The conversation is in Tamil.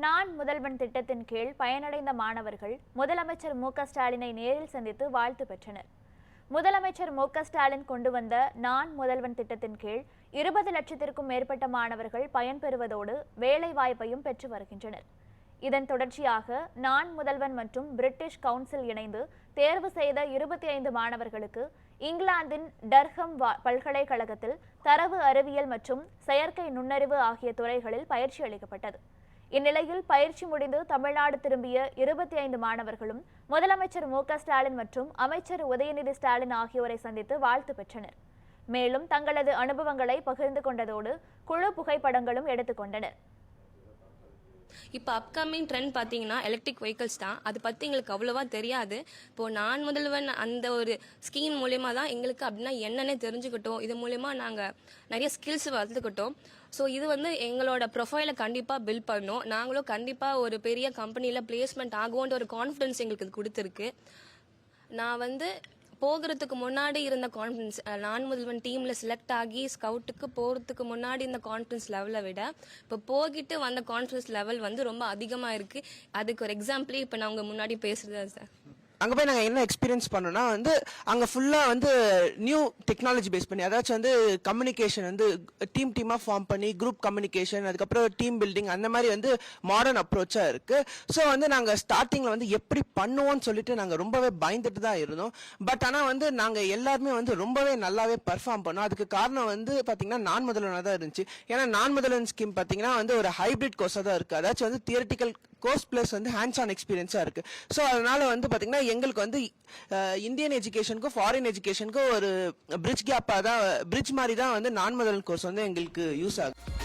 நான் முதல்வன் திட்டத்தின் கீழ் பயனடைந்த மாணவர்கள் முதலமைச்சர் மு.க.ஸ்டாலினை நேரில் சந்தித்து வாழ்த்து பெற்றனர். முதலமைச்சர் மு.க.ஸ்டாலின் கொண்டு வந்த நான் முதல்வன் திட்டத்தின் கீழ் 20 லட்சத்திற்கும் மேற்பட்ட மாணவர்கள் பயன்பெறுவதோடு வேலை வாய்ப்பையும் பெற்று வருகின்றனர். இதன் தொடர்ச்சியாக நான் முதல்வன் மற்றும் பிரிட்டிஷ் கவுன்சில் இணைந்து தேர்வு செய்த 25 மாணவர்களுக்கு இங்கிலாந்தின் டர்ஹம் பல்கலைக்கழகத்தில் தரவு அறிவியல் மற்றும் செயற்கை நுண்ணறிவு ஆகிய துறைகளில் பயிற்சி அளிக்கப்பட்டது. இந்நிலையில் பயிற்சி முடிந்து தமிழ்நாடு திரும்பிய 25 மாணவர்களும் முதலமைச்சர் மு.க.ஸ்டாலின் மற்றும் அமைச்சர் உதயநிதி ஸ்டாலின் ஆகியோரை சந்தித்து வாழ்த்து பெற்றனர். மேலும் தங்களது அனுபவங்களை பகிர்ந்து கொண்டதோடு குழு புகைப்படங்களும் எடுத்துக்கொண்டனர். இப்போ அப்கமிங் ட்ரெண்ட் பார்த்தீங்கன்னா எலக்ட்ரிக் வெஹிக்கிள்ஸ் தான். அது பற்றி எங்களுக்கு அவ்வளோவா தெரியாது. இப்போது நான் முதல்வன் அந்த ஒரு ஸ்கீம் மூலயமா தான் எங்களுக்கு அப்படின்னா என்னன்னே தெரிஞ்சுக்கிட்டோம். இது மூலயமா நாங்கள் நிறைய ஸ்கில்ஸ் வளர்த்துக்கிட்டோம். ஸோ இது எங்களோட ப்ரொஃபைலை கண்டிப்பாக பில்ட் பண்ணோம். நாங்களும் கண்டிப்பாக ஒரு பெரிய கம்பெனியில் பிளேஸ்மெண்ட் ஆகும்ன்ற ஒரு கான்ஃபிடன்ஸ் எங்களுக்கு இது கொடுத்துருக்கு. நான் போகிறதுக்கு முன்னாடி இருந்த கான்ஃபிடன்ஸ், நான் முதல்வன் டீமில் செலக்ட் ஆகி ஸ்கவுட்டுக்கு போகிறதுக்கு முன்னாடி இந்த கான்ஃபிடன்ஸ் லெவலை விட இப்போ போகிட்டு வந்த கான்ஃபிடன்ஸ் லெவல் ரொம்ப அதிகமாக இருக்குது. அதுக்கு ஒரு எக்ஸாம்பிளே இப்போ நான் உங்கள் முன்னாடி பேசுகிறதா சார். அங்கே போய் நாங்கள் என்ன எக்ஸ்பீரியன்ஸ் பண்ணோம்னா அங்கே ஃபுல்லாக நியூ டெக்னாலஜி பேஸ் பண்ணி, அதாச்சும் கம்யூனிகேஷன் டீமாக ஃபார்ம் பண்ணி குரூப் கம்யூனிகேஷன், அதுக்கப்புறம் டீம் பில்டிங், அந்த மாதிரி மாடர்ன் அப்ரோச்சாக இருக்குது. ஸோ நாங்கள் ஸ்டார்டிங்கில் எப்படி பண்ணுவோம்னு சொல்லிட்டு நாங்கள் ரொம்பவே பயந்துட்டு தான் இருந்தோம். பட் ஆனால் நாங்கள் எல்லாருமே ரொம்பவே நல்லாவே பர்ஃபார்ம் பண்ணோம். அதுக்கு காரணம் பார்த்தீங்கன்னா நான் முதல்வனாக தான் இருந்துச்சு. ஏன்னா நான் முதல்வன் ஸ்கீம் பார்த்தீங்கன்னா ஒரு ஹைபிரிட் கோர்ஸாக தான் இருக்குது. அதாச்சும் theoretical course plus hands on எக்ஸ்பீரியன்ஸாக இருக்குது. ஸோ அதனால பார்த்தீங்கன்னா எங்களுக்கு இந்தியன் எஜுகேஷனுக்கும் ஃபாரின் எஜுகேஷனுக்கும் ஒரு பிரிட்ஜ் மாதிரி தான் நான் முதல்வன் கோர்ஸ் எங்களுக்கு யூஸ் ஆகுது.